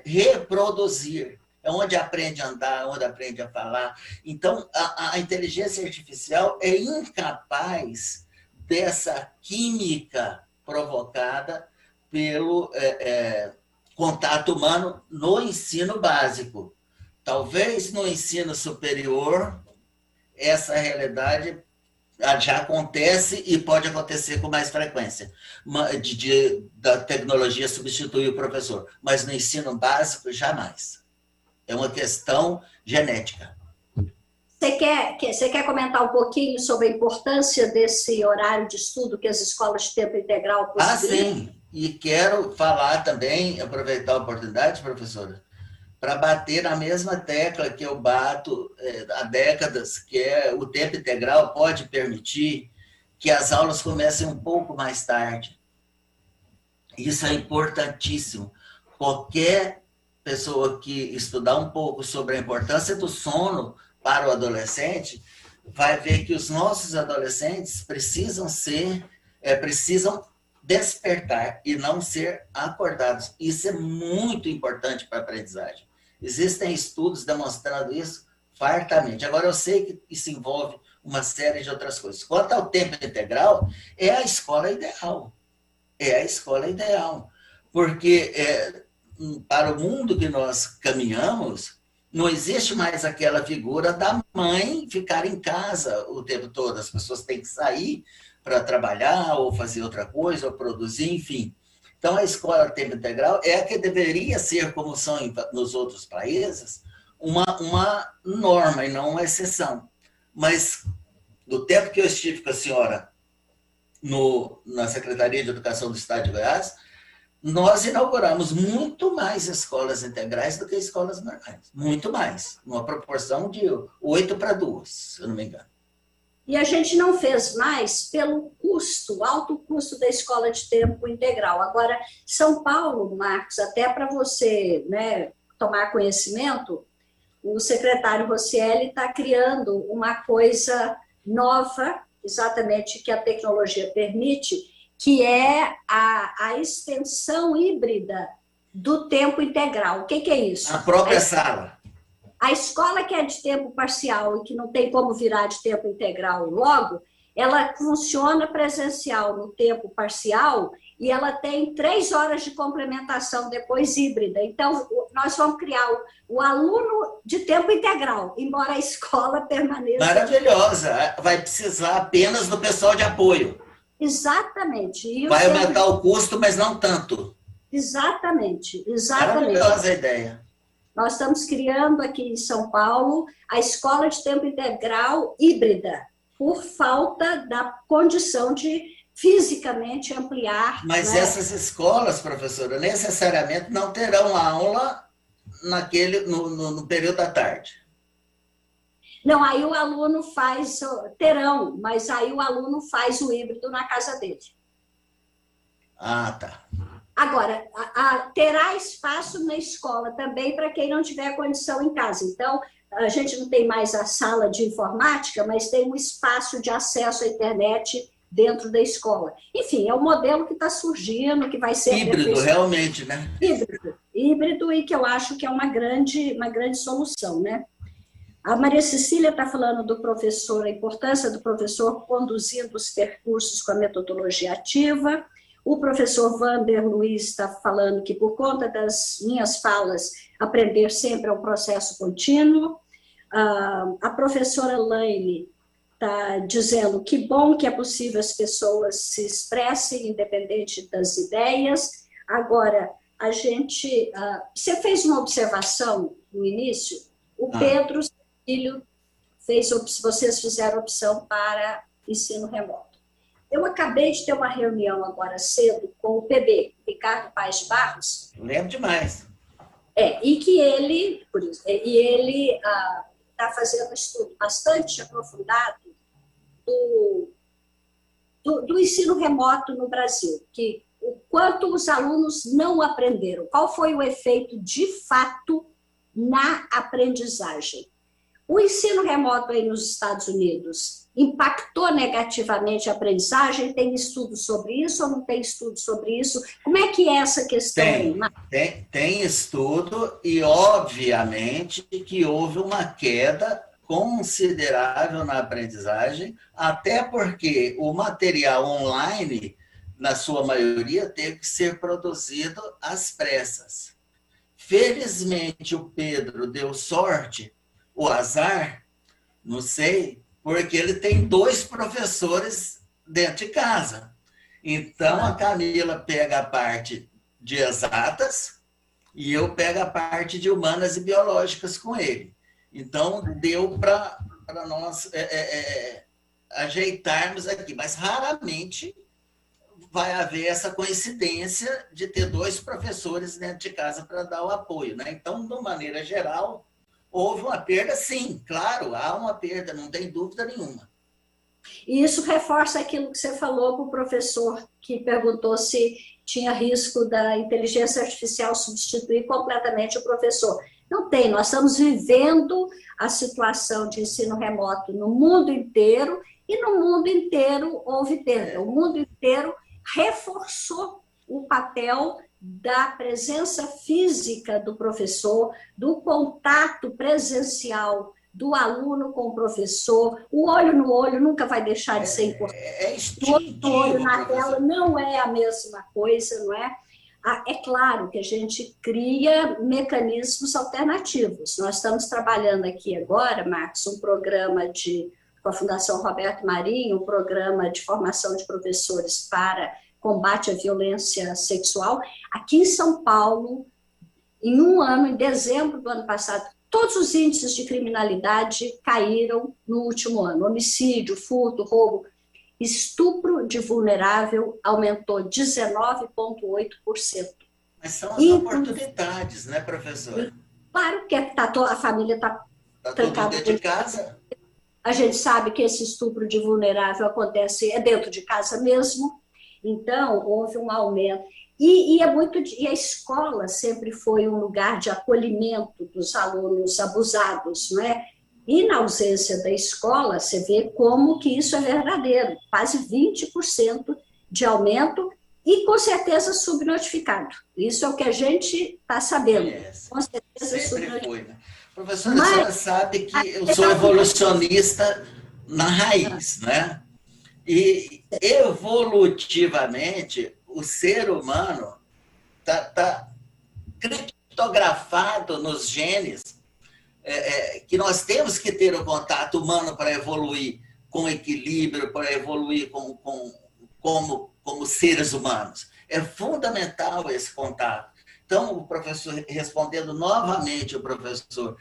reproduzir. É onde aprende a andar, onde aprende a falar. Então, a inteligência artificial é incapaz dessa química provocada pelo contato humano no ensino básico. Talvez no ensino superior, essa realidade já acontece e pode acontecer com mais frequência, da tecnologia substituir o professor. Mas no ensino básico, jamais. É uma questão genética. Você quer comentar um pouquinho sobre a importância desse horário de estudo que as escolas de tempo integral possibilitam? Sim. E quero falar também, aproveitar a oportunidade, professora, para bater na mesma tecla que eu bato há décadas, que é o tempo integral pode permitir que as aulas comecem um pouco mais tarde. Isso é importantíssimo. Qualquer pessoa que estudar um pouco sobre a importância do sono para o adolescente vai ver que os nossos adolescentes precisam despertar e não ser acordados. Isso é muito importante para a aprendizagem. Existem estudos demonstrando isso fartamente. Agora, eu sei que isso envolve uma série de outras coisas. Quanto ao tempo integral, é a escola ideal. É a escola ideal. Porque para o mundo que nós caminhamos, não existe mais aquela figura da mãe ficar em casa o tempo todo. As pessoas têm que sair para trabalhar ou fazer outra coisa, ou produzir, enfim. Então, a escola tempo integral é a que deveria ser, como são nos outros países, uma norma e não uma exceção. Mas, no tempo que eu estive com a senhora na Secretaria de Educação do Estado de Goiás, nós inauguramos muito mais escolas integrais do que escolas normais. Muito mais. Numa proporção de 8:2, se eu não me engano. E a gente não fez mais pelo alto custo da escola de tempo integral. Agora, São Paulo, Marcos, até para você, né, tomar conhecimento, o secretário Roscielli está criando uma coisa nova, exatamente que a tecnologia permite, que é a extensão híbrida do tempo integral. O que é isso? A própria sala. A escola que é de tempo parcial e que não tem como virar de tempo integral logo, ela funciona presencial no tempo parcial e ela tem 3 horas de complementação depois híbrida. Então, nós vamos criar o aluno de tempo integral, embora a escola permaneça... Maravilhosa! Vai precisar apenas do pessoal de apoio. Exatamente. E vai aumentar o custo, mas não tanto. Exatamente. Maravilhosa a ideia. Nós estamos criando aqui em São Paulo a escola de tempo integral híbrida, por falta da condição de fisicamente ampliar. Mas né? Essas escolas, professora, necessariamente não terão aula no período da tarde. Não, aí o aluno terão, mas aí o aluno faz o híbrido na casa dele. Ah, tá. Agora, terá espaço na escola também para quem não tiver condição em casa. Então, a gente não tem mais a sala de informática, mas tem um espaço de acesso à internet dentro da escola. Enfim, é um modelo que está surgindo, que vai ser... Híbrido, realmente, né? Híbrido, e que eu acho que é uma grande solução, né? A Maria Cecília está falando do professor, a importância do professor conduzindo os percursos com a metodologia ativa. O professor Vander Luiz está falando que, por conta das minhas falas, aprender sempre é um processo contínuo. A professora Laine está dizendo que bom que é possível as pessoas se expressem, independente das ideias. Agora, você fez uma observação no início, o Pedro, filho, vocês fizeram opção para ensino remoto. Eu acabei de ter uma reunião agora cedo com o PB, Ricardo Paes de Barros. Lembro demais. E que ele está fazendo um estudo bastante aprofundado do ensino remoto no Brasil, que o quanto os alunos não aprenderam, qual foi o efeito de fato na aprendizagem. O ensino remoto aí nos Estados Unidos impactou negativamente a aprendizagem? Tem estudo sobre isso ou não tem estudo sobre isso? Como é que é essa questão? Tem estudo e, obviamente, que houve uma queda considerável na aprendizagem, até porque o material online, na sua maioria, teve que ser produzido às pressas. Felizmente, o Pedro deu sorte, o azar, não sei, porque ele tem 2 professores dentro de casa. Então, a Camila pega a parte de exatas e eu pego a parte de humanas e biológicas com ele. Então, deu para nós ajeitarmos aqui, mas raramente vai haver essa coincidência de ter 2 professores dentro de casa para dar o apoio, né? Então, de maneira geral, houve uma perda, sim, claro, há uma perda, não tem dúvida nenhuma. E isso reforça aquilo que você falou para o professor, que perguntou se tinha risco da inteligência artificial substituir completamente o professor. Não tem, nós estamos vivendo a situação de ensino remoto no mundo inteiro, e no mundo inteiro houve perda. O mundo inteiro reforçou o papel da presença física do professor, do contato presencial do aluno com o professor. O olho no olho nunca vai deixar de ser importante. O olho na tela não é a mesma coisa, não é? É claro que a gente cria mecanismos alternativos. Nós estamos trabalhando aqui agora, Marcos, um programa com a Fundação Roberto Marinho, um programa de formação de professores para combate à violência sexual. Aqui em São Paulo, em um ano, em dezembro do ano passado, todos os índices de criminalidade caíram no último ano. Homicídio, furto, roubo. Estupro de vulnerável aumentou 19,8%. Mas são as oportunidades, né, professora? Claro que a família está trancada dentro de casa. A gente sabe que esse estupro de vulnerável acontece dentro de casa mesmo. Então, houve um aumento. E a escola sempre foi um lugar de acolhimento dos alunos abusados, não é? E na ausência da escola, você vê como que isso é verdadeiro, quase 20% de aumento e, com certeza, subnotificado. Isso é o que a gente está sabendo. Com certeza, sempre foi, né? Professora, a senhora sabe que eu sou evolucionista na raiz, né? E evolutivamente, o ser humano está criptografado nos genes que nós temos que ter o contato humano para evoluir com equilíbrio, para evoluir como seres humanos. É fundamental esse contato. Então, o professor, respondendo novamente o professor,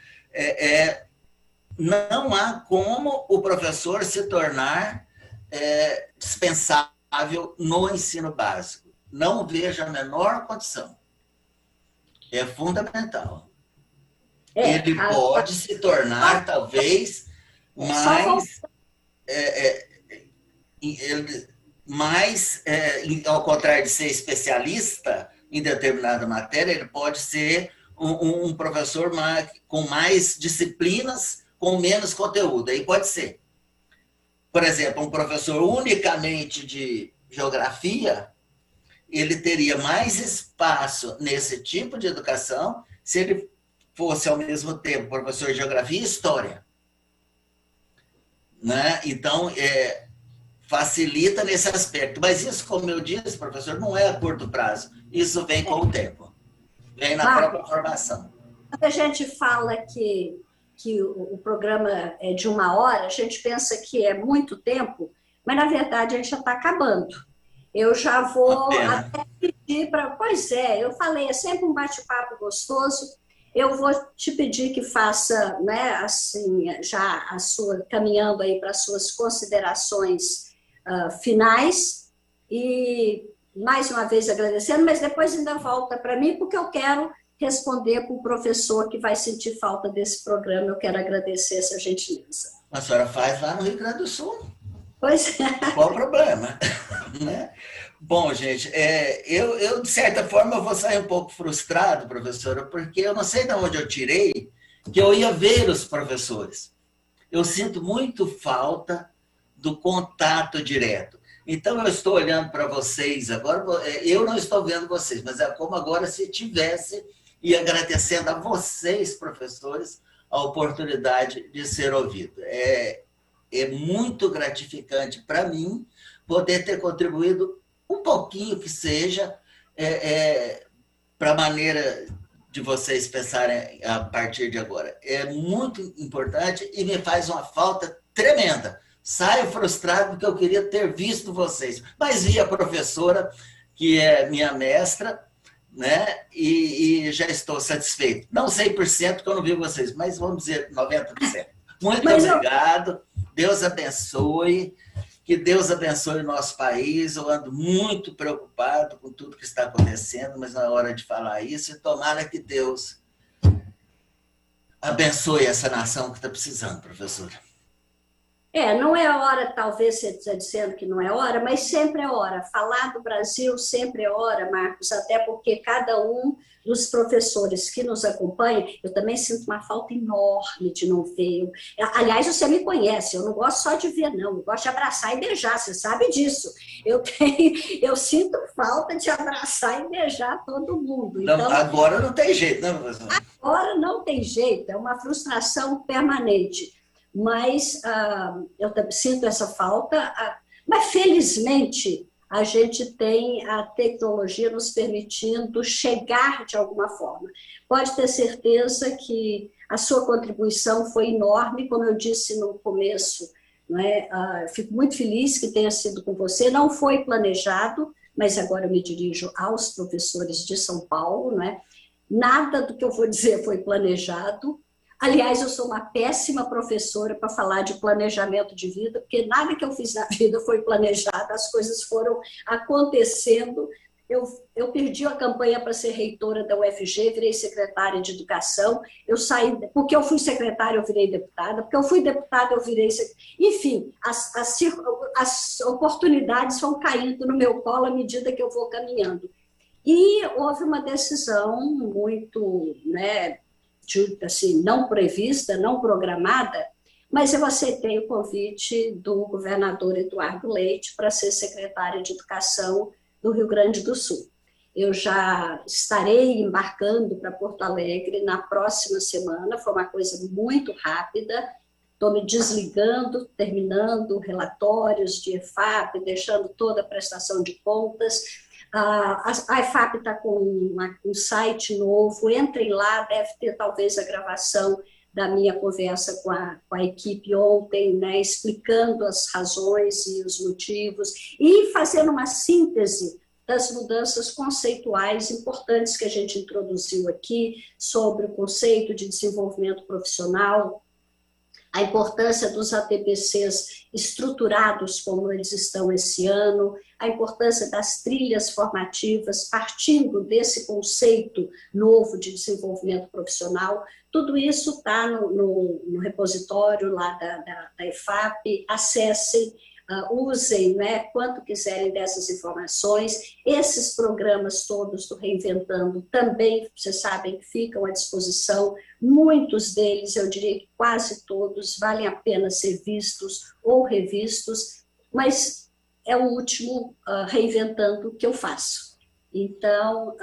não há como o professor se tornar dispensável no ensino básico. Não vejo a menor condição. É fundamental. Ele pode se tornar, talvez, ao contrário de ser especialista em determinada matéria, ele pode ser um professor com mais disciplinas, com menos conteúdo. Aí pode ser. Por exemplo, um professor unicamente de geografia, ele teria mais espaço nesse tipo de educação se ele fosse, ao mesmo tempo, professor de geografia e história. Né? Então, facilita nesse aspecto. Mas isso, como eu disse, professor, não é a curto prazo. Isso vem com o tempo. Vem na própria formação. Quando a gente fala que o programa é de 1 hora, a gente pensa que é muito tempo, mas, na verdade, a gente já está acabando. Eu já vou até pedir para... Pois é, eu falei, é sempre um bate-papo gostoso. Eu vou te pedir que faça, né, assim, já caminhando aí para as suas considerações finais, e mais uma vez agradecendo, mas depois ainda volta para mim, porque eu quero responder para o professor que vai sentir falta desse programa. Eu quero agradecer essa gentileza. A senhora faz lá no Rio Grande do Sul. Pois é. Qual o problema? Né? Bom, gente, eu, de certa forma, eu vou sair um pouco frustrado, professora, porque eu não sei de onde eu tirei que eu ia ver os professores. Eu sinto muito falta do contato direto. Então, eu estou olhando para vocês agora, eu não estou vendo vocês, mas é como agora se tivesse, e agradecendo a vocês, professores, a oportunidade de ser ouvido. É muito gratificante para mim poder ter contribuído um pouquinho que seja para a maneira de vocês pensarem a partir de agora. É muito importante e me faz uma falta tremenda. Saio frustrado porque eu queria ter visto vocês, mas vi a professora, que é minha mestra, né? E já estou satisfeito. Não 100% que eu não vi vocês, mas vamos dizer 90%. Muito obrigado. Deus abençoe. Que Deus abençoe o nosso país. Eu ando muito preocupado com tudo que está acontecendo, mas na hora de falar isso, e tomara que Deus abençoe essa nação que está precisando, professora. Não é hora, talvez você esteja dizendo que não é hora, mas sempre é hora. Falar do Brasil sempre é hora, Marcos, até porque cada um dos professores que nos acompanha, eu também sinto uma falta enorme de não ver. Aliás, você me conhece, eu não gosto só de ver, não, eu gosto de abraçar e beijar, você sabe disso. Eu sinto falta de abraçar e beijar todo mundo. Então, não, agora não tem jeito, né, professor? Agora não tem jeito, é uma frustração permanente. Mas eu sinto essa falta, mas felizmente a gente tem a tecnologia nos permitindo chegar de alguma forma. Pode ter certeza que a sua contribuição foi enorme, como eu disse no começo, não é? Fico muito feliz que tenha sido com você, não foi planejado, mas agora eu me dirijo aos professores de São Paulo, não é? Nada do que eu vou dizer foi planejado. Aliás, eu sou uma péssima professora para falar de planejamento de vida, porque nada que eu fiz na vida foi planejado, as coisas foram acontecendo. Eu perdi a campanha para ser reitora da UFG, virei secretária de educação, eu saí, porque eu fui secretária, eu virei deputada, porque eu fui deputada, eu virei secretária. Enfim, as oportunidades vão caindo no meu colo à medida que eu vou caminhando. E houve uma decisão muito, né, assim, não prevista, não programada, mas eu aceitei o convite do governador Eduardo Leite para ser secretária de Educação do Rio Grande do Sul. Eu já estarei embarcando para Porto Alegre na próxima semana, foi uma coisa muito rápida, estou me desligando, terminando relatórios de EFAP, deixando toda a prestação de contas. A EFAP está com um site novo, entrem lá, deve ter talvez a gravação da minha conversa com a equipe ontem, né, explicando as razões e os motivos, e fazendo uma síntese das mudanças conceituais importantes que a gente introduziu aqui sobre o conceito de desenvolvimento profissional, a importância dos ATPCs estruturados como eles estão esse ano, a importância das trilhas formativas partindo desse conceito novo de desenvolvimento profissional. Tudo isso está no repositório lá da EFAP, acessem, usem, né, quanto quiserem dessas informações. Esses programas todos do Reinventando também, vocês sabem, ficam à disposição. Muitos deles, eu diria que quase todos, valem a pena ser vistos ou revistos, mas é o último Reinventando que eu faço. Então,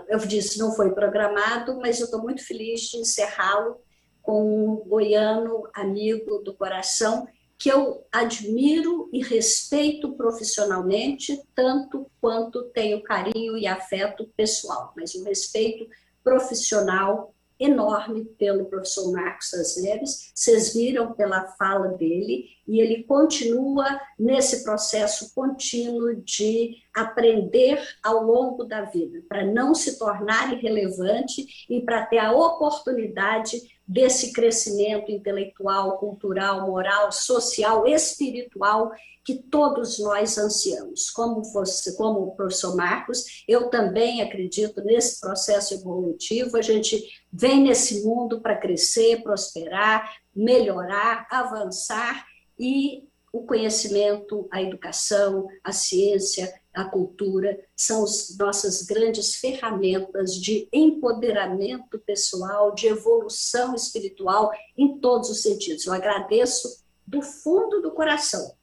eu disse, não foi programado, mas eu estou muito feliz de encerrá-lo com um goiano amigo do coração, que eu admiro e respeito profissionalmente, tanto quanto tenho carinho e afeto pessoal, mas um respeito profissional enorme pelo professor Marcos das Neves. Vocês viram pela fala dele, e ele continua nesse processo contínuo de aprender ao longo da vida, para não se tornar irrelevante e para ter a oportunidade desse crescimento intelectual, cultural, moral, social, espiritual que todos nós ansiamos. Como você, como o professor Marcos, eu também acredito nesse processo evolutivo. A gente vem nesse mundo para crescer, prosperar, melhorar, avançar, e o conhecimento, a educação, a ciência, a cultura são as nossas grandes ferramentas de empoderamento pessoal, de evolução espiritual em todos os sentidos. Eu agradeço do fundo do coração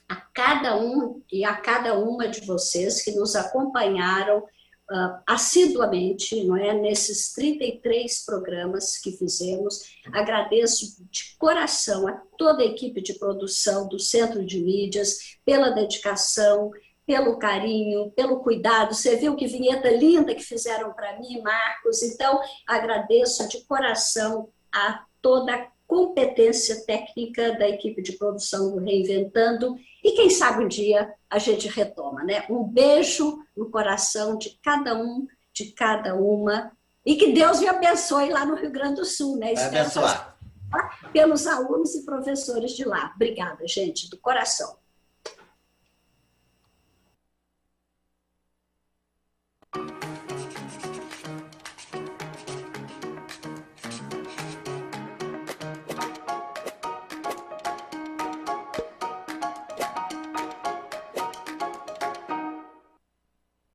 a cada um e a cada uma de vocês que nos acompanharam assiduamente, não é, nesses 33 programas que fizemos. Agradeço de coração a toda a equipe de produção do Centro de Mídias pela dedicação, pelo carinho, pelo cuidado. Você viu que vinheta linda que fizeram para mim, Marcos? Então, agradeço de coração a toda a competência técnica da equipe de produção do Reinventando, e quem sabe um dia a gente retoma, né? Um beijo no coração de cada um, de cada uma, e que Deus me abençoe lá no Rio Grande do Sul, né? Vai abençoar. Pelos alunos e professores de lá. Obrigada, gente, do coração.